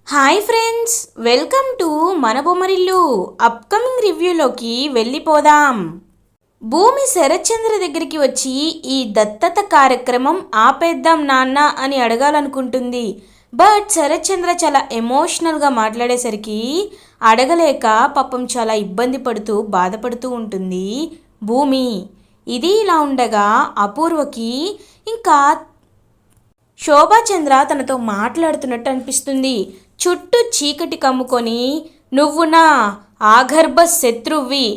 Hi friends, welcome to మన Bommarillu. Upcoming రివ్యూలోకి వెళ్ళిపోదాం. భూమి శరత్చంద్ర దగ్గరికి వచ్చి ఈ దత్తత కార్యక్రమం ఆపేద్దాం నాన్న అని అడగాలనుకుంటుంది. బట్ శరత్చంద్ర చాలా ఎమోషనల్గా మాట్లాడేసరికి అడగలేక పాపం చాలా ఇబ్బంది పడుతూ బాధపడుతూ ఉంటుంది భూమి. ఇది ఇలా ఉండగా అపూర్వకి ఇంకా శోభాచంద్ర తనతో మాట్లాడుతున్నట్టు అనిపిస్తుంది. చుట్టూ చీకటి కమ్ముకొని, నువ్వు నా ఆగర్భ శత్రువి,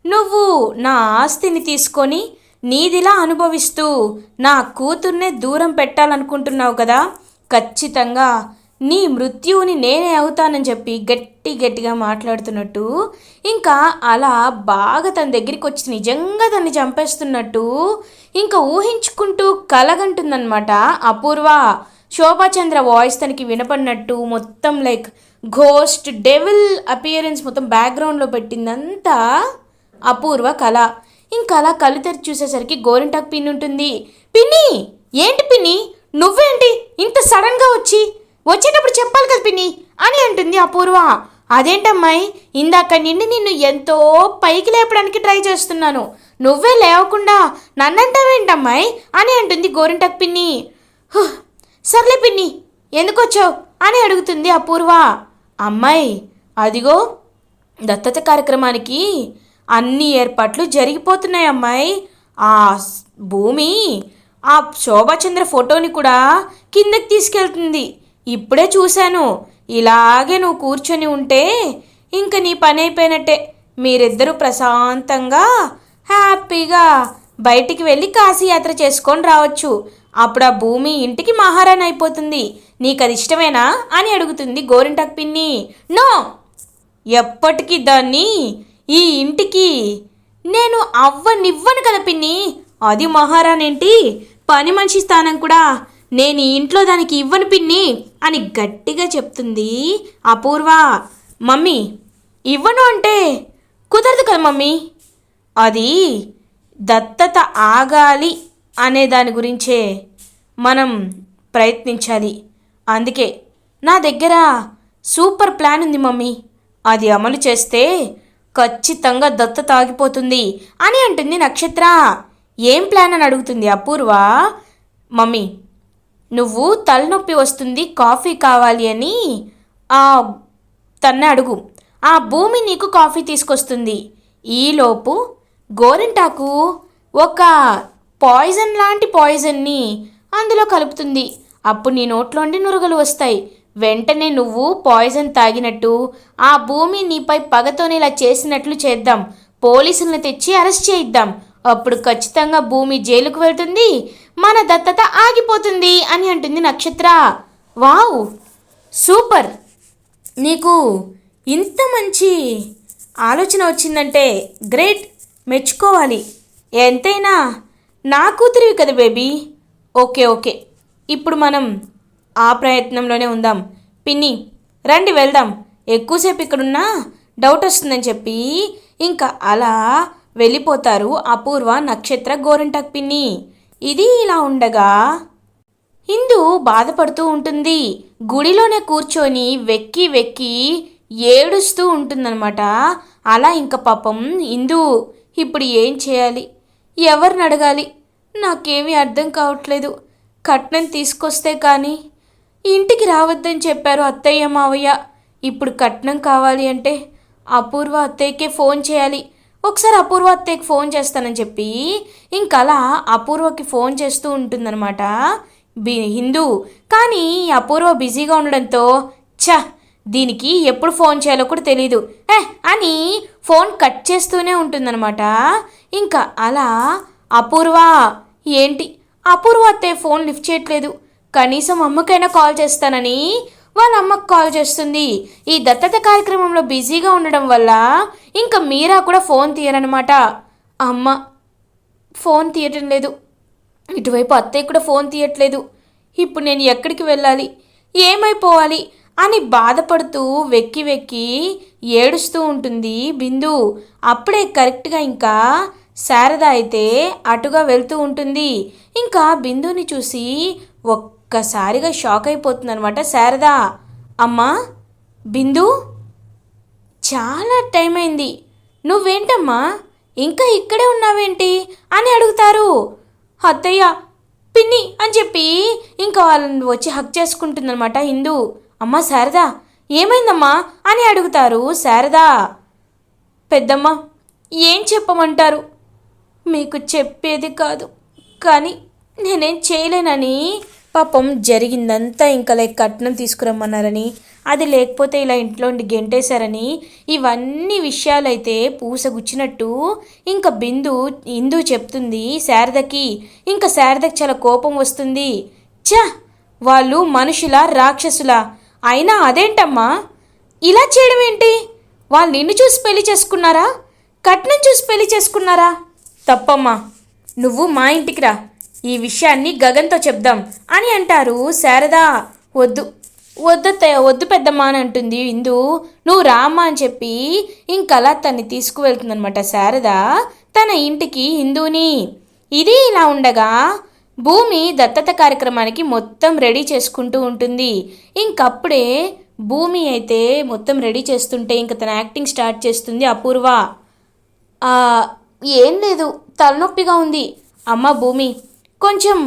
నువ్వు నా ఆస్తిని తీసుకొని నీదిలా అనుభవిస్తూ నా కూతుర్నే దూరం పెట్టాలనుకుంటున్నావు కదా, ఖచ్చితంగా నీ మృత్యువుని నేనే అవుతానని చెప్పి గట్టిగా మాట్లాడుతున్నట్టు, ఇంకా అలా బాగా తన దగ్గరికి వచ్చి నిజంగా తన్ని చంపేస్తున్నట్టు ఇంకా ఊహించుకుంటూ కలగంటుందన్నమాట అపూర్వ. శోభాచంద్ర వాయిస్ తనకి వినపడినట్టు మొత్తం లైక్ ఘోస్ట్ డెవిల్ అపియరెన్స్ మొత్తం బ్యాక్గ్రౌండ్లో పెట్టిందంతా అపూర్వ కళ. ఇంకా అలా కళ్ళు తెరిచి చూసేసరికి గోరింటాకు పిన్ని ఉంటుంది. పిన్ని, ఏంటి పిన్ని, నువ్వేంటి ఇంత సడన్గా వచ్చేటప్పుడు చెప్పాలి కదా పిన్ని అని అంటుంది అపూర్వ. అదేంటమ్మాయి, ఇందాక నిన్ను ఎంతో పైకి లేపడానికి ట్రై చేస్తున్నాను, నువ్వే లేవకుండా నన్నంటావేంటమ్మాయి అని అంటుంది గోరింటాకు పిన్ని. సర్లే పిన్ని, ఎందుకొచ్చావు అని అడుగుతుంది అపూర్వ. అమ్మాయి, అదిగో దత్తత కార్యక్రమానికి అన్ని ఏర్పాట్లు జరిగిపోతున్నాయి అమ్మాయి. ఆ భూమి ఆ శోభాచంద్ర ఫోటోని కూడా కిందకి తీసుకెళ్తుంది. ఇప్పుడే చూశాను. ఇలాగే నువ్వు కూర్చొని ఉంటే ఇంక నీ పని అయిపోయినట్టే. మీరిద్దరూ ప్రశాంతంగా హ్యాపీగా బయటికి వెళ్ళి కాశీయాత్ర చేసుకొని రావచ్చు. అప్పుడు ఆ భూమి ఇంటికి మహారాణి అయిపోతుంది. నీకు అది ఇష్టమేనా అని అడుగుతుంది గోరింటాకు పిన్ని. నో, ఎప్పటికీ దాన్ని ఈ ఇంటికి నేను అవ్వనివ్వను కదా పిన్ని. అది మహారాణి ఏంటి, పని మనిషి స్థానం కూడా నేను ఈ ఇంట్లో దానికి ఇవ్వను పిన్ని అని గట్టిగా చెప్తుంది అపూర్వ. మమ్మీ, ఇవ్వను అంటే కుదరదు కదా మమ్మీ. అది దత్తత ఆగాలి అనే దాని గురించే మనం ప్రయత్నించాలి. అందుకే నా దగ్గర సూపర్ ప్లాన్ ఉంది మమ్మీ. అది అమలు చేస్తే ఖచ్చితంగా దత్తత ఆగిపోతుంది అని అంటుంది నక్షత్ర. ఏం ప్లాన్ అని అడుగుతుంది అపూర్వ. మమ్మీ, నువ్వు తలనొప్పి వస్తుంది, కాఫీ కావాలి అని తన్నే అడుగు. ఆ భూమి నీకు కాఫీ తీసుకొస్తుంది. ఈలోపు గోరింటాకు ఒక పాయిజన్ లాంటి పాయిజన్ని అందులో కలుపుతుంది. అప్పుడు నీ నోట్లోండి నురగలు వస్తాయి. వెంటనే నువ్వు పాయిజన్ తాగినట్టు ఆ భూమి నీపై పగతోనే ఇలా చేసినట్లు చేద్దాం. పోలీసులను తెచ్చి అరెస్ట్ చేయిద్దాం. అప్పుడు ఖచ్చితంగా భూమి జైలుకు వెళ్తుంది, మన దత్తత ఆగిపోతుంది అని అంటుంది నక్షత్ర. వావ్, సూపర్, నీకు ఇంత మంచి ఆలోచన వచ్చిందంటే గ్రేట్, మెచ్చుకోవాలి. ఎంతైనా నా కూతురివి కదా బేబీ. ఓకే, ఇప్పుడు మనం ఆ ప్రయత్నంలోనే ఉందాం. పిన్ని, రండి వెళ్దాం, ఎక్కువసేపు ఇక్కడున్నా డౌట్ వస్తుందని చెప్పి ఇంకా అలా వెళ్ళిపోతారు అపూర్వ, నక్షత్ర, గోరింటాకు పిన్ని. ఇది ఇలా ఉండగా ఇందు బాధపడుతూ ఉంటుంది. గుడిలోనే కూర్చొని వెక్కి ఏడుస్తూ ఉంటుందన్నమాట. అలా ఇంకా పాపం ఇందు ఇప్పుడు ఏం చేయాలి, ఎవరిని అడగాలి, నాకేమీ అర్థం కావట్లేదు. కట్నం తీసుకొస్తే కానీ ఇంటికి రావద్దని చెప్పారు అత్తయ్య మావయ్య. ఇప్పుడు కట్నం కావాలి అంటే అపూర్వ అత్తయ్యకే ఫోన్ చేయాలి. ఒకసారి అపూర్వ అత్తయ్యకి ఫోన్ చేస్తానని చెప్పి ఇంకలా అపూర్వకి ఫోన్ చేస్తూ ఉంటుందన్నమాట హిందూ. కానీ అపూర్వ బిజీగా ఉండడంతో దీనికి ఎప్పుడు ఫోన్ చేయాలో కూడా తెలీదు అని ఫోన్ కట్ చేస్తూనే ఉంటుందన్నమాట. ఇంకా అలా అపూర్వ, ఏంటి అపూర్వ అత్తయ్య ఫోన్ లిఫ్ట్ చేయట్లేదు, కనీసం అమ్మకైనా కాల్ చేస్తానని వాళ్ళ అమ్మకు కాల్ చేస్తుంది. ఈ దత్తత కార్యక్రమంలో బిజీగా ఉండడం వల్ల ఇంకా మీరా కూడా ఫోన్ తీయరనమాట. అమ్మ ఫోన్ తీయటం లేదు, ఇటువైపు అత్తయ్య కూడా ఫోన్ తీయట్లేదు. ఇప్పుడు నేను ఎక్కడికి వెళ్ళాలి, ఏమైపోవాలి అని బాధపడుతూ వెక్కి ఏడుస్తూ ఉంటుంది బిందు. అప్పుడే కరెక్ట్గా ఇంకా శారద అయితే అటుగా వెళ్తూ ఉంటుంది. ఇంకా బిందుని చూసి ఒక్కసారిగా షాక్ అయిపోతుందనమాట శారద. అమ్మా, బిందు, చాలా టైం అయింది, నువ్వేంటమ్మా ఇంకా ఇక్కడే ఉన్నావేంటి అని అడుగుతారు. అత్తయ్య, పిన్ని అని చెప్పి ఇంకా వాళ్ళని వచ్చి హక్ చేసుకుంటుందన్నమాట హిందూ. అమ్మ శారదా, ఏమైందమ్మా అని అడుగుతారు శారదా. పెద్దమ్మ, ఏం చెప్పమంటారు, మీకు చెప్పేది కాదు, కానీ నేనేం చేయలేనని. పాపం జరిగిందంతా ఇంకా కట్నం తీసుకురమ్మన్నారని, అది లేకపోతే ఇలా ఇంట్లో ఉండి గెంటేశారని, ఇవన్నీ విషయాలైతే పూసగుచ్చినట్టు ఇంకా హిందూ చెప్తుంది శారదకి. ఇంకా శారదకి చాలా కోపం వస్తుంది. ఛ, వాళ్ళు మనుషులా రాక్షసులా? అయినా అదేంటమ్మా ఇలా చేయడం ఏంటి? వాళ్ళు నిన్ను చూసి పెళ్లి చేసుకున్నారా, కట్నం చూసి పెళ్లి చేసుకున్నారా? తప్పమ్మా, నువ్వు మా ఇంటికి రా, ఈ విషయాన్ని గగన్తో చెప్దాం అని అంటారు శారదా. వద్దు వద్దు పెద్దమ్మ అని అంటుంది హిందూ. నువ్వు రామ్మా అని చెప్పి ఇంకలా తన్ని తీసుకువెళ్తుందనమాట శారద తన ఇంటికి హిందూని. ఇది ఇలా ఉండగా భూమి దత్తత కార్యక్రమానికి మొత్తం రెడీ చేసుకుంటూ ఉంటుంది. ఇంకప్పుడే భూమి అయితే మొత్తం రెడీ చేస్తుంటే ఇంక తన యాక్టింగ్ స్టార్ట్ చేస్తుంది అపూర్వ. ఏం లేదు, తలనొప్పిగా ఉంది. అమ్మ భూమి, కొంచెం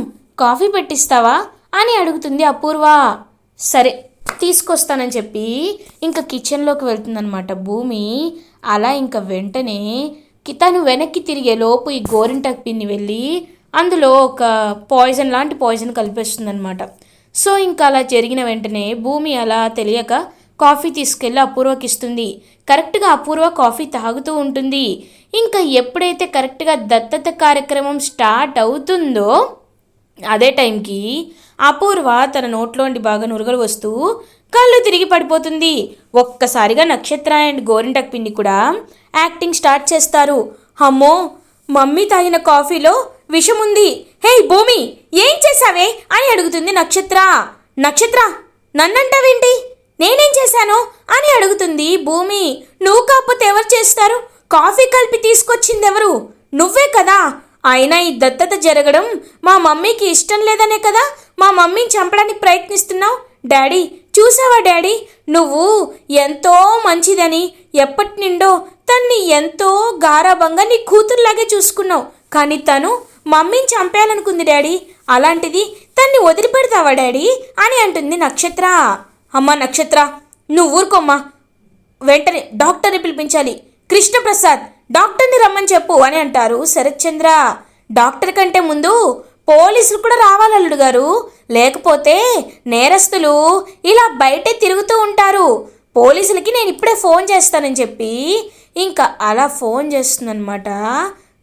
కాఫీ పెట్టిస్తావా అని అడుగుతుంది అపూర్వ. సరే తీసుకొస్తానని చెప్పి ఇంకా కిచెన్లోకి వెళ్తుందనమాట భూమి. అలా ఇంకా వెంటనే తను వెనక్కి తిరిగే లోపు ఈ గోరింటాకు పిన్ని వెళ్ళి అందులో ఒక పాయిజన్ కలిపేస్తుందనమాట. సో ఇంకా అలా జరిగిన వెంటనే భూమి అలా తెలియక కాఫీ తీసుకెళ్ళి అపూర్వకి ఇస్తుంది. కరెక్ట్గా అపూర్వ కాఫీ తాగుతూ ఉంటుంది. ఇంకా ఎప్పుడైతే కరెక్ట్గా దత్తత కార్యక్రమం స్టార్ట్ అవుతుందో అదే టైంకి అపూర్వ తన నోట్లోండి బాగా నురగలు వస్తూ కళ్ళు తిరిగి పడిపోతుంది. ఒక్కసారిగా నక్షత్ర అండ్ గోరింటాకు పిన్ని కూడా యాక్టింగ్ స్టార్ట్ చేస్తారు. అమ్మో, మమ్మీ తాగిన కాఫీలో విషం ఉంది. హే భూమి, ఏం చేశావే అని అడుగుతుంది నక్షత్ర. నక్షత్ర, నన్నంటావేంటి, నేనేం చేశాను అని అడుగుతుంది భూమి. నువ్వు కాకపోతే ఎవరు చేస్తారు? కాఫీ కలిపి తీసుకొచ్చింది ఎవరు? నువ్వే కదా. అయినా ఈ దత్తత జరగడం మా మమ్మీకి ఇష్టం లేదనే కదా మా మమ్మీని చంపడానికి ప్రయత్నిస్తున్నావు. డాడీ, చూసావా డాడీ, నువ్వు ఎంతో మంచిదని ఎప్పటి నిండో తన్ని ఎంతో గారాబంగా నీ కూతురులాగే చూసుకున్నావు. కానీ తను మమ్మీని చంపేయాలనుకుంది డాడీ. అలాంటిది తన్ని వదిలిపెడతావా డాడీ అని అంటుంది నక్షత్ర. అమ్మ నక్షత్ర, నువ్వు ఊరుకోమ్మా, వెంటనే డాక్టర్ని పిలిపించాలి. కృష్ణప్రసాద్, డాక్టర్ని రమ్మని చెప్పు అని అంటారు శరత్చంద్ర. డాక్టర్ కంటే ముందు పోలీసులు కూడా రావాలి అల్లుడు గారు, లేకపోతే నేరస్తులు ఇలా బయటే తిరుగుతూ ఉంటారు. పోలీసులకి నేను ఇప్పుడే ఫోన్ చేస్తానని చెప్పి ఇంకా అలా ఫోన్ చేస్తుందనమాట.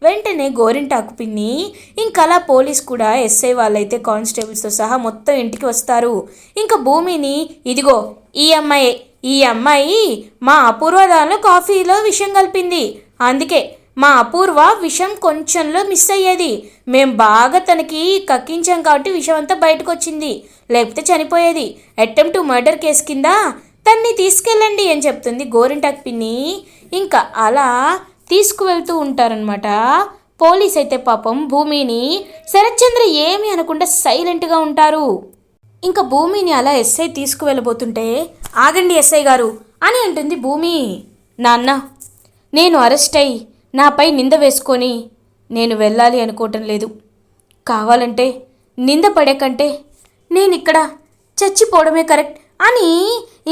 వెంటనే గోరింటాకు పిన్ని ఇంకా అలా పోలీస్ కూడా ఎస్ఐ వాళ్ళైతే కానిస్టేబుల్స్తో సహా మొత్తం ఇంటికి వస్తారు. ఇంకా భూమిని, ఇదిగో ఈ అమ్మాయి మా అపూర్వ దానిలో కాఫీలో విషం కలిపింది, అందుకే మా అపూర్వ విషం కొంచెంలో మిస్ అయ్యేది. మేం బాగా తనకి కక్కించాం కాబట్టి విషం అంతా బయటకు వచ్చింది, లేకపోతే చనిపోయేది. అటెంప్ట్ టు మర్డర్ కేసు కింద తన్ని తీసుకెళ్ళండి అని చెప్తుంది గోరింటాకు పిన్ని. ఇంకా అలా తీసుకువెళ్తూ ఉంటారనమాట. పోలీస్ అయితే పాపం భూమిని, శరత్చంద్ర ఏమీ అనకుండా సైలెంట్గా ఉంటారు. ఇంకా భూమిని అలా ఎస్ఐ తీసుకువెళ్ళబోతుంటే, ఆగండి ఎస్ఐ గారు అని అంటుంది భూమి. నాన్న, నేను అరెస్ట్ అయ్యి నాపై నింద వేసుకొని నేను వెళ్ళాలి అనుకోవటం లేదు. కావాలంటే నింద పడే కంటే నేను ఇక్కడ చచ్చిపోవడమే కరెక్ట్ అని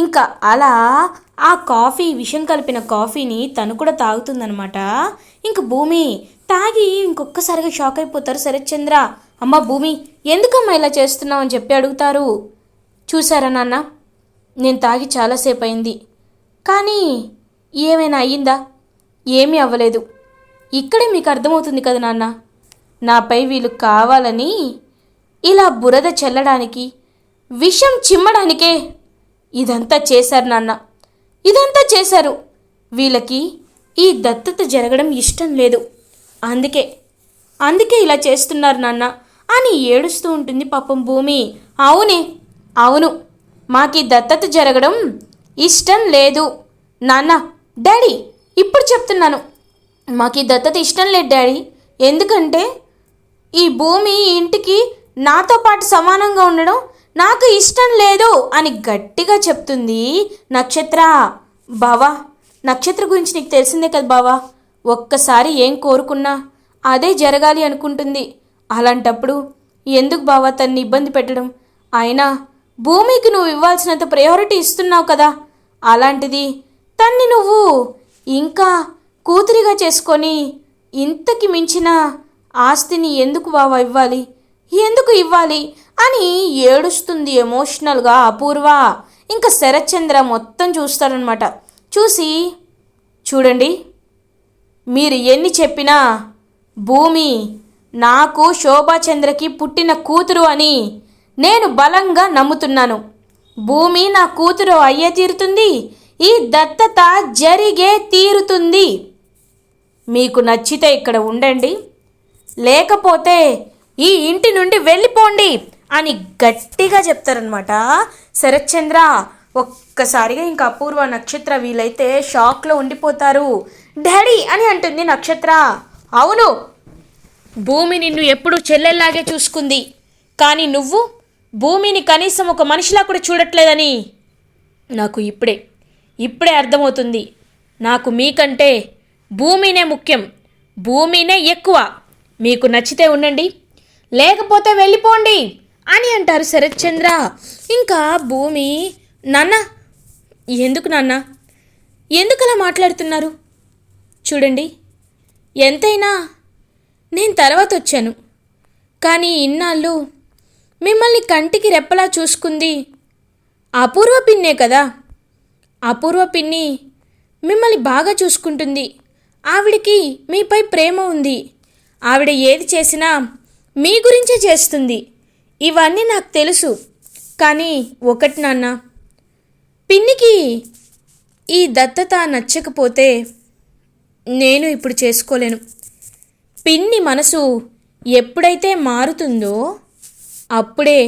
ఇంకా అలా ఆ కాఫీ, విషం కలిపిన కాఫీని తను కూడా తాగుతుందనమాట. ఇంక భూమి తాగి ఇంకొక్కసారిగా షాక్ అయిపోతారు శరత్చంద్ర. అమ్మ భూమి, ఎందుకమ్మా ఇలా చేస్తున్నావు అని చెప్పి అడుగుతారు. చూసారా నాన్న, నేను తాగి చాలాసేపు అయింది, కానీ ఏమైనా అయ్యిందా? ఏమీ అవ్వలేదు. ఇక్కడే మీకు అర్థమవుతుంది కదా నాన్న, నాపై వీళ్ళు కావాలని ఇలా బురద చల్లడానికి, విషం చిమ్మడానికే ఇదంతా చేశారు నాన్న, ఇదంతా చేశారు. వీళ్ళకి ఈ దత్తత జరగడం ఇష్టం లేదు, అందుకే ఇలా చేస్తున్నారు నాన్న అని ఏడుస్తూ ఉంటుంది పాపం భూమి. అవును, మాకీ దత్తత జరగడం ఇష్టం లేదు నాన్న. డాడీ, ఇప్పుడు చెప్తున్నాను, మాకీ దత్తత ఇష్టం లేదు డాడీ. ఎందుకంటే ఈ భూమి ఇంటికి నాతో పాటు సమానంగా ఉండడం నాకు ఇష్టం లేదు అని గట్టిగా చెప్తుంది నక్షత్ర. బావా, నక్షత్ర గురించి నీకు తెలిసిందే కదా బావా, ఒక్కసారి ఏం కోరుకున్నా అదే జరగాలి అనుకుంటుంది. అలాంటప్పుడు ఎందుకు బావా తన్ని ఇబ్బంది పెట్టడం? అయినా భూమికి నువ్వు ఇవ్వాల్సినంత ప్రయారిటీ ఇస్తున్నావు కదా, అలాంటిది తన్ని నువ్వు ఇంకా కూతురిగా చేసుకొని ఇంతకి మించిన ఆస్తిని ఎందుకు బావా ఇవ్వాలి, ఎందుకు ఇవ్వాలి అని ఏడుస్తుంది ఎమోషనల్గా అపూర్వ. ఇంకా శరత్చంద్ర మొత్తం చూస్తారనమాట. చూసి, చూడండి, మీరు ఎన్ని చెప్పినా భూమి నాకు శోభాచంద్రకి పుట్టిన కూతురు అని నేను బలంగా నమ్ముతున్నాను. భూమి నా కూతురు అయ్యే తీరుతుంది, ఈ దత్తత జరిగే తీరుతుంది. మీకు నచ్చితే ఇక్కడ ఉండండి, లేకపోతే ఈ ఇంటి నుండి వెళ్ళిపోండి అని గట్టిగా చెప్తారనమాట శరత్చంద్ర. ఒక్కసారిగా ఇంకా అపూర్వ, నక్షత్ర వీలైతే షాక్లో ఉండిపోతారు. డాడీ అని అంటుంది నక్షత్ర. అవును, భూమి నిన్ను ఎప్పుడు చెల్లెల్లాగే చూసుకుంది, కానీ నువ్వు భూమిని కనీసం ఒక మనిషిలా కూడా చూడట్లేదని నాకు ఇప్పుడే అర్థమవుతుంది. నాకు మీకంటే భూమినే ముఖ్యం, భూమినే ఎక్కువ. మీకు నచ్చితే ఉండండి, లేకపోతే వెళ్ళిపోండి అని అంటారు శరత్చంద్ర. ఇంకా భూమి, నాన్న ఎందుకు నాన్న, ఎందుకు అలా మాట్లాడుతున్నారు? చూడండి, ఎంతైనా నేను తర్వాత వచ్చాను, కానీ ఇన్నాళ్ళు మిమ్మల్ని కంటికి రెప్పలా చూసుకుంది అపూర్వ పిన్నే కదా. అపూర్వ పిన్ని మిమ్మల్ని బాగా చూసుకుంటుంది, ఆవిడికి మీపై ప్రేమ ఉంది, ఆవిడ ఏది చేసినా మీ గురించే చేస్తుంది. ఇవన్నీ నాకు తెలుసు. కానీ ఒకటి నాన్న, పిన్నికి ఈ దత్తత నచ్చకపోతే నేను ఇప్పుడు చేసుకోలేను. పిన్ని మనసు ఎప్పుడైతే మారుతుందో అప్పుడే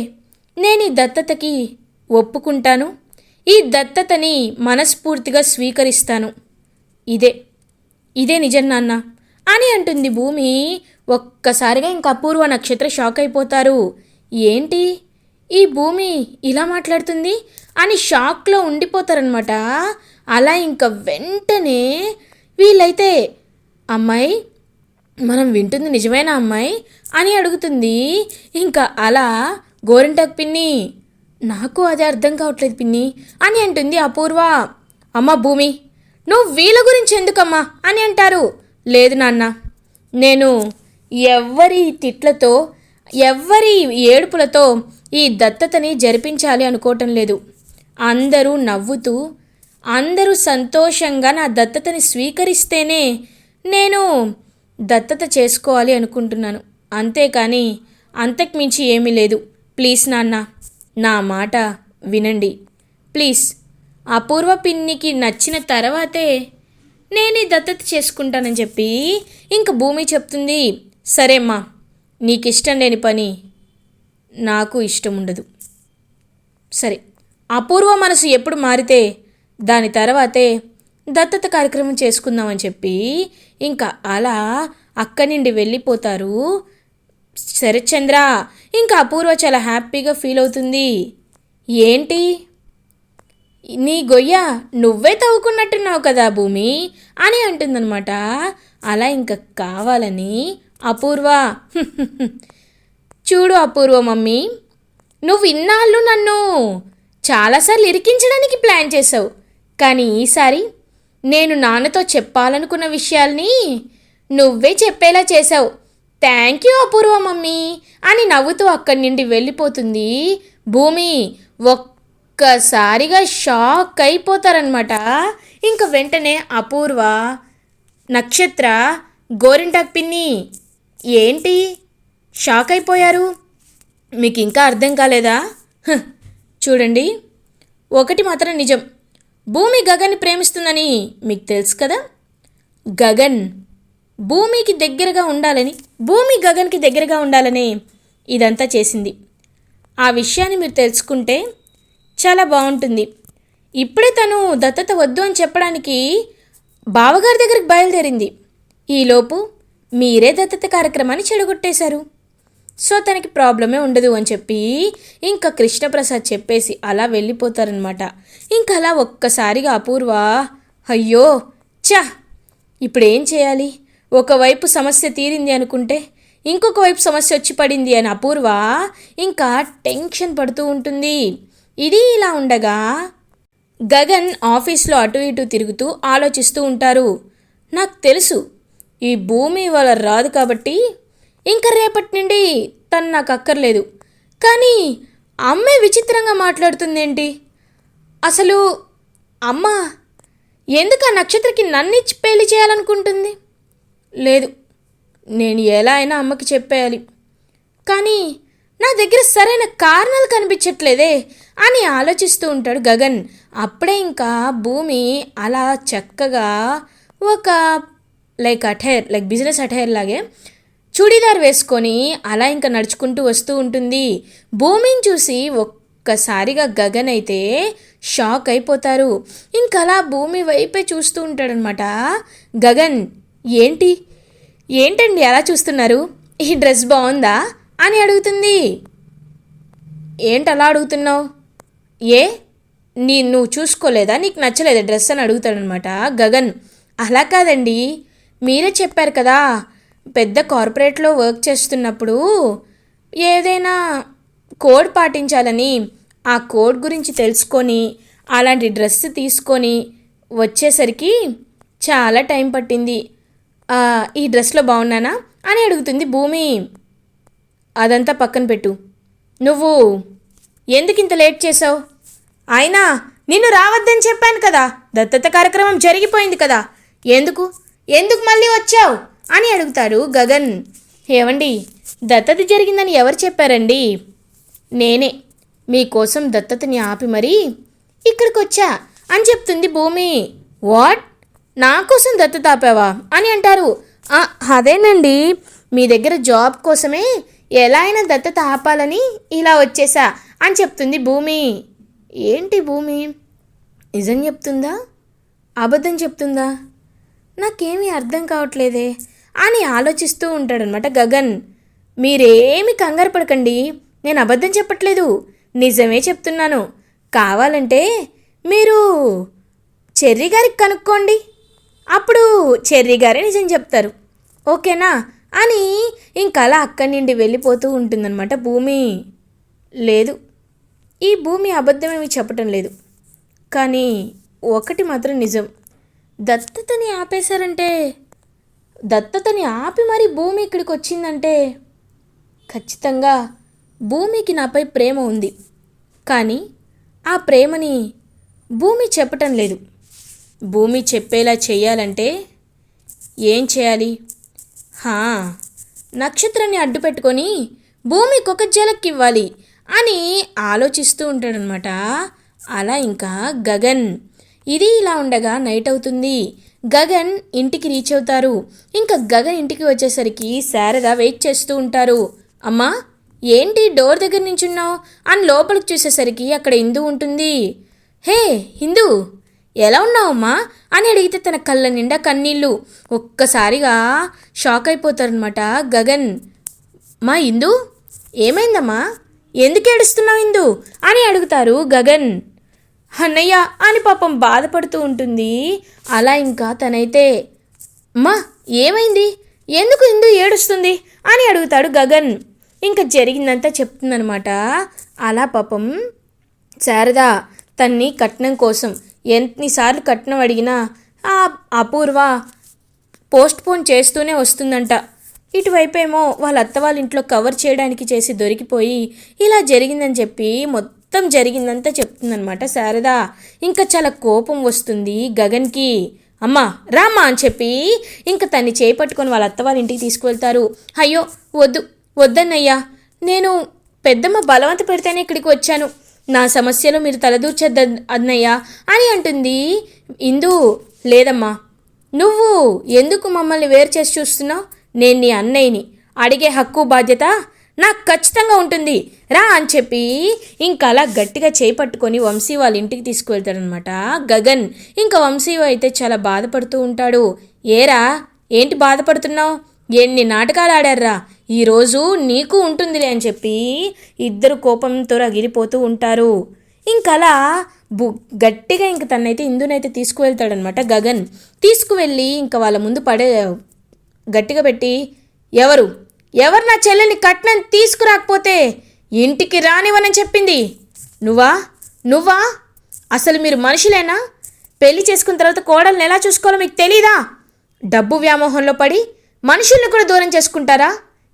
నేను ఈ దత్తతకి ఒప్పుకుంటాను, ఈ దత్తతని మనస్ఫూర్తిగా స్వీకరిస్తాను. ఇదే నిజం నాన్న అని అంటుంది భూమి. ఒక్కసారిగా ఇంక అపూర్వ, నక్షత్ర షాక్ అయిపోతారు. ఏంటి ఈ భూమి ఇలా మాట్లాడుతుంది అని షాక్లో ఉండిపోతారనమాట. అలా ఇంక వెంటనే వీళ్ళైతే, అమ్మాయి మనం వింటుంది నిజమేనా అమ్మాయి అని అడుగుతుంది. ఇంకా అలా గోరింటాకు పిన్ని, నాకు అదే అర్థం కావట్లేదు పిన్ని అని అంటుంది అపూర్వ. అమ్మ భూమి, నువ్వు వీళ్ళ గురించి ఎందుకమ్మా అని అంటారు. లేదు నాన్న, నేను ఎవ్వరి తిట్లతో ఎవ్వరి ఏడుపులతో ఈ దత్తతని జరిపించాలి అనుకోవటం లేదు. అందరూ నవ్వుతూ, అందరూ సంతోషంగా నా దత్తతని స్వీకరిస్తేనే నేను దత్తత చేసుకోవాలి అనుకుంటున్నాను. అంతేకాని అంతకుమించి ఏమీ లేదు. ప్లీజ్ నాన్న, నా మాట వినండి ప్లీజ్. అపూర్వ పిన్నికి నచ్చిన తర్వాతే నేను ఈ దత్తత చేసుకుంటానని చెప్పి ఇంక భూమి చెప్తుంది. సరేమ్మా, నీకు ఇష్టం లేని పని నాకు ఇష్టం ఉండదు. సరే, అపూర్వ మనసు ఎప్పుడు మారితే దాని తర్వాతే దత్తత కార్యక్రమం చేసుకుందామని చెప్పి ఇంకా అలా అక్కడి నుండి వెళ్ళిపోతారు శరత్చంద్ర. ఇంకా అపూర్వ చాలా హ్యాపీగా ఫీల్ అవుతుంది. ఏంటి నీ గొయ్య నువ్వే తవ్వుకున్నట్టున్నావు కదా భూమి అని అంటుందన్నమాట. అలా ఇంకా కావాలని అపూర్వ, చూడు అపూర్వ మమ్మీ, నువ్వు ఇన్నాళ్ళు నన్ను చాలాసార్లు ఇరికించడానికి ప్లాన్ చేసావు, కానీ ఈసారి నేను నాన్నతో చెప్పాలనుకున్న విషయాల్ని నువ్వే చెప్పేలా చేసావు. థ్యాంక్ యూ అపూర్వ మమ్మీ అని నవ్వుతూ అక్కడి నుండి వెళ్ళిపోతుంది భూమి. ఒక్కసారిగా షాక్ అయిపోతారనమాట. ఇంక వెంటనే అపూర్వ, నక్షత్ర, గోరింటాకు పిన్ని, ఏంటి షాక్ అయిపోయారు? మీకు ఇంకా అర్థం కాలేదా? చూడండి, ఒకటి మాత్రం నిజం, భూమి గగన్ని ప్రేమిస్తుందని మీకు తెలుసు కదా. గగన్ భూమికి దగ్గరగా ఉండాలని, భూమి గగన్కి దగ్గరగా ఉండాలని ఇదంతా చేసింది. ఆ విషయాన్ని మీరు తెలుసుకుంటే చాలా బాగుంటుంది. ఇప్పుడే తను దత్తత వద్దు అని చెప్పడానికి బావగారి దగ్గరికి బయలుదేరింది. ఈలోపు మీరే దత్తత కార్యక్రమాన్ని చెడగొట్టేశారు. సో తనకి ప్రాబ్లమే ఉండదు అని చెప్పి ఇంకా కృష్ణప్రసాద్ చెప్పేసి అలా వెళ్ళిపోతారనమాట. ఇంకా అలా ఒక్కసారిగా అపూర్వ అయ్యో చా ఇప్పుడేం చేయాలి, ఒకవైపు సమస్య తీరింది అనుకుంటే ఇంకొక వైపు సమస్య వచ్చి పడింది అని అపూర్వ ఇంకా టెన్షన్ పడుతూ ఉంటుంది. ఇది ఇలా ఉండగా గగన్ ఆఫీస్లో అటు ఇటు తిరుగుతూ ఆలోచిస్తూ ఉంటారు. నాకు తెలుసు ఈ భూమి ఇవాళ రాదు కాబట్టి ఇంకా రేపటి నుండి తను నాకు అక్కర్లేదు. కానీ అమ్మే విచిత్రంగా మాట్లాడుతుందేంటి అసలు? అమ్మ ఎందుకు ఆ నక్షత్రకి నన్నిచ్చి పెళ్లి చేయాలనుకుంటుంది? లేదు, నేను ఎలా అయినా అమ్మకి చెప్పేయాలి. కానీ నా దగ్గర సరైన కారణాలు కనిపించట్లేదే అని ఆలోచిస్తూ ఉంటాడు గగన్. అప్పుడే ఇంకా భూమి అలా చక్కగా ఒక లైక్ బిజినెస్ అటైర్ లాగే చూడీదార్ వేసుకొని అలా ఇంకా నడుచుకుంటూ వస్తూ ఉంటుంది. భూమిని చూసి ఒక్కసారిగా గగన్ అయితే షాక్ అయిపోతారు. ఇంకా అలా భూమి వైపే చూస్తూ ఉంటాడనమాట. గగన్ ఏంటండి అలా చూస్తున్నారు, ఈ డ్రెస్ బాగుందా అని అడుగుతుంది. ఏంటి అలా అడుగుతున్నావు? నువ్వు చూసుకోలేదా, నీకు నచ్చలేదా డ్రెస్ అని అడుగుతాడనమాట గగన్. అలా కాదండి, మీరే చెప్పారు కదా పెద్ద కార్పొరేట్లో వర్క్ చేస్తున్నప్పుడు ఏదైనా కోడ్ పాటించాలని. ఆ కోడ్ గురించి తెలుసుకొని అలాంటి డ్రెస్ తీసుకొని వచ్చేసరికి చాలా టైం పట్టింది. ఈ డ్రెస్లో బాగున్నానా అని అడుగుతుంది భూమి. అదంతా పక్కన పెట్టు, నువ్వు ఎందుకు ఇంత లేట్ చేసావు? అయినా నిన్ను రావద్దని చెప్పాను కదా, దత్తత కార్యక్రమం జరిగిపోయింది కదా, ఎందుకు మళ్ళీ వచ్చావు అని అడుగుతాడు గగన్. ఏవండి, దత్తత జరిగిందని ఎవరు చెప్పారండి? నేనే మీకోసం దత్తతని ఆపి మరీ ఇక్కడికి వచ్చా అని చెప్తుంది భూమి. వాట్, నా కోసం దత్తత ఆపావా అని అంటారు. అదేనండి, మీ దగ్గర జాబ్ కోసమే ఎలా అయినా దత్తత ఆపాలని ఇలా వచ్చేసా అని చెప్తుంది భూమి. ఏంటి భూమి, నిజం చెప్తుందా అబద్ధం చెప్తుందా? నాకేమీ అర్థం కావట్లేదే అని ఆలోచిస్తూ ఉంటాడనమాట గగన్. మీరేమి కంగారు పడకండి, నేను అబద్ధం చెప్పట్లేదు, నిజమే చెప్తున్నాను. కావాలంటే మీరు చెర్రీ గారికి కనుక్కోండి, అప్పుడు చెర్రీ గారే నిజం చెప్తారు, ఓకేనా అని ఇంకలా అక్కడి నుండి వెళ్ళిపోతూ ఉంటుందన్నమాట భూమి. లేదు, ఈ భూమి అబద్ధమేమి చెప్పటం లేదు, కానీ ఒకటి మాత్రం నిజం, దత్తతని ఆపేశారంటే, దత్తతని ఆపి మరి భూమి ఇక్కడికి వచ్చిందంటే ఖచ్చితంగా భూమికి నాపై ప్రేమ ఉంది. కానీ ఆ ప్రేమని భూమి చెప్పటం లేదు. భూమి చెప్పేలా చేయాలంటే ఏం చేయాలి? నక్షత్రాన్ని అడ్డు పెట్టుకొని భూమికి ఒక జలక్కివ్వాలి అని ఆలోచిస్తూ ఉంటాడనమాట. అలా ఇంకా గగన్. ఇది ఇలా ఉండగా నైట్ అవుతుంది. గగన్ ఇంటికి రీచ్ అవుతారు. ఇంకా గగన్ ఇంటికి వచ్చేసరికి శారద వెయిట్ చేస్తూ ఉంటారు. అమ్మా, ఏంటి డోర్ దగ్గర నించున్నావు అని లోపలికి చూసేసరికి అక్కడ ఇందు ఉంటుంది. హే హిందూ, ఎలా ఉన్నావమ్మా అని అడిగితే తన కళ్ళ నిండా కన్నీళ్ళు. ఒక్కసారిగా షాక్ అయిపోతారనమాట గగన్. మా ఇందు, ఏమైందమ్మా, ఎందుకు ఏడుస్తున్నావు ఇందు అని అడుగుతారు గగన్. అన్నయ్య అని పాపం బాధపడుతూ ఉంటుంది. అలా ఇంకా తనైతే అమ్మా ఏమైంది, ఎందుకు ఇందు ఏడుస్తుంది అని అడుగుతాడు గగన్. ఇంకా జరిగిందంతా చెప్తుందనమాట. అలా పాపం శారద తన్ని కట్నం కోసం ఎన్నిసార్లు కట్నం అడిగినా ఆ అపూర్వ పోస్ట్పోన్ చేస్తూనే వస్తుందంట. ఇటువైపేమో వాళ్ళ అత్త వాళ్ళ ఇంట్లో కవర్ చేయడానికి చేసి దొరికిపోయి ఇలా జరిగిందని చెప్పి మొత్తం జరిగిందంతా చెప్తుందనమాట శారద. ఇంకా చాలా కోపం వస్తుంది గగన్కి. అమ్మా రామ్మా అని చెప్పి ఇంకా తన్ని చేపట్టుకొని వాళ్ళ అత్త వాళ్ళ ఇంటికి తీసుకువెళ్తారు. అయ్యో వద్దన్నయ్యా, నేను పెద్దమ్మ బలవంత పెడితేనే ఇక్కడికి వచ్చాను, నా సమస్యలో మీరు తలదూర్చొద్ద అన్నయ్యా అని అంటుంది ఇందు. లేదమ్మా, నువ్వు ఎందుకు మమ్మల్ని వేరు చేసి చూస్తున్నావు? నేను నీ అన్నయ్యని, అడిగే హక్కు బాధ్యత నాకు ఖచ్చితంగా ఉంటుంది, రా అని చెప్పి ఇంకా అలా గట్టిగా చేపట్టుకొని వంశీ వాళ్ళ ఇంటికి తీసుకువెళ్తాడనమాట గగన్. ఇంకా వంశీ అయితే చాలా బాధపడుతూ ఉంటాడు. ఏరా ఏంటి బాధపడుతున్నావు? ఎన్ని నాటకాలు ఆడారా, ఈరోజు నీకు ఉంటుందిలే అని చెప్పి ఇద్దరు కోపంతో రగిలిపోతూ ఉంటారు. ఇంకలా గట్టిగా ఇంక తనైతే ఇందునైతే తీసుకువెళ్తాడనమాట గగన్. తీసుకువెళ్ళి ఇంక వాళ్ళ ముందు గట్టిగా పెట్టి, ఎవరు నా చెల్లెని కట్నం తీసుకురాకపోతే ఇంటికి రానివ్వనని చెప్పింది? నువ్వా? అసలు మీరు మనుషులేనా? పెళ్లి చేసుకున్న తర్వాత కోడల్ని ఎలా చూసుకోవాలో మీకు తెలీదా? డబ్బు వ్యామోహంలో పడి మనుషుల్ని కూడా దూరం చేసుకుంటారా?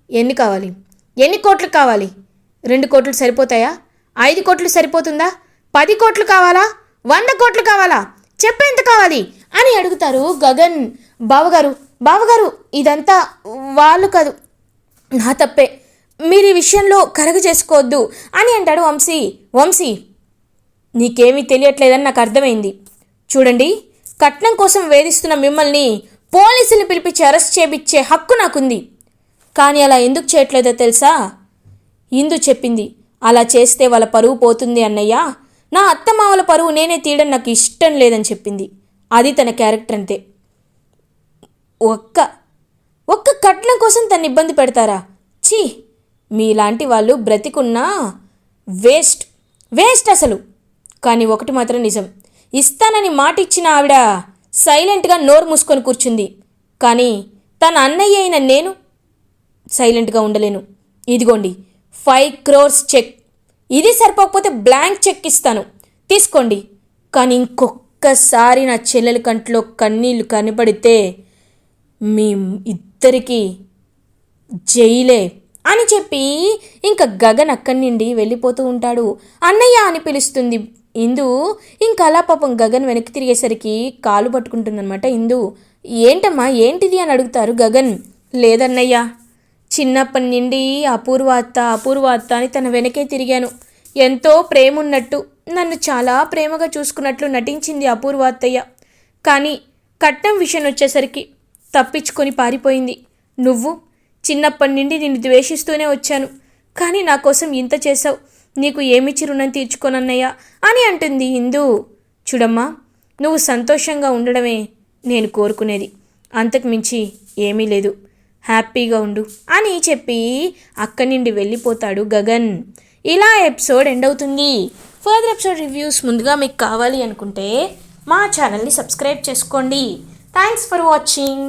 ఎన్ని కావాలి? ఎన్ని కోట్లు కావాలి? 2 కోట్లు సరిపోతాయా? 5 కోట్లు సరిపోతుందా? 10 కోట్లు కావాలా? 100 కోట్లు కావాలా? చెప్పేంత కావాలి అని అడుగుతారు గగన్. బావగారు ఇదంతా వాళ్ళు కాదు, నా తప్పే, మీరు ఈ విషయంలో కరగ చేసుకోవద్దు అని అంటాడు వంశీ. నీకేమీ తెలియట్లేదని నాకు అర్థమైంది. చూడండి, కట్నం కోసం వేధిస్తున్న మిమ్మల్ని పోలీసులు పిలిపించి అరెస్ట్ చేయించే హక్కు నాకుంది. కానీ అలా ఎందుకు చేయట్లేదో తెలుసా? ఇందు చెప్పింది, అలా చేస్తే వాళ్ళ పరువు పోతుంది అన్నయ్య. నా అత్తమామల పరువు నేనే తీయడం నాకు ఇష్టం లేదని చెప్పింది. అది తన క్యారెక్టర్ అంతే. ఒక్క కట్నం కోసం తను ఇబ్బంది పెడతారా? ఛీ, మీలాంటి వాళ్ళు బ్రతికున్నా వేస్ట్ అసలు. కానీ ఒకటి మాత్రం నిజం, ఇస్తానని మాట ఇచ్చిన ఆవిడ సైలెంట్గా నోరు మూసుకొని కూర్చుంది. కానీ తన అన్నయ్య అయిన నేను సైలెంట్గా ఉండలేను. ఇదిగోండి 5 crores చెక్. ఇది సరిపోకపోతే బ్లాంక్ చెక్ ఇస్తాను, తీసుకోండి. కానీ ఇంకొక్కసారి నా చెల్లెల కంట్లో కన్నీళ్లు కనబడితే మీ ఇద్దరికీ జైలే అని చెప్పి ఇంకా గగన్ అక్కడి నుండి వెళ్ళిపోతూ ఉంటాడు. అన్నయ్య అని పిలుస్తుంది ఇందు. ఇంకా అలా పాపం గగన్ వెనక్కి తిరిగేసరికి కాలు పట్టుకుంటుందన్నమాట ఇందు. ఏంటమ్మా ఏంటిది అని అడుగుతారు గగన్. లేదన్నయ్య, చిన్నప్పటి నుండి అపూర్వ అత్త అని తన వెనకే తిరిగాను. ఎంతో ప్రేమ ఉన్నట్టు, నన్ను చాలా ప్రేమగా చూసుకున్నట్లు నటించింది అపూర్వ అత్తయ్య. కానీ కట్నం విషయం వచ్చేసరికి తప్పించుకొని పారిపోయింది. నువ్వు చిన్నప్పటి నుండి నిన్ను ద్వేషిస్తూనే వచ్చాను, కానీ నా కోసం ఇంత చేసావు. నీకు ఏమిచ్చి రుణం తీర్చుకోనన్నయ్య అని అంటుంది ఇందు. చూడమ్మా, నువ్వు సంతోషంగా ఉండడమే నేను కోరుకునేది, అంతకు మించి ఏమీ లేదు. హ్యాపీగా ఉండు అని చెప్పి అక్కడి నుండి వెళ్ళిపోతాడు గగన్. ఇలా ఎపిసోడ్ ఎండ్ అవుతుంది. ఫర్దర్ ఎపిసోడ్ రివ్యూస్ ముందుగా మీకు కావాలి అనుకుంటే మా ఛానల్ని సబ్స్క్రైబ్ చేసుకోండి. Thanks for watching.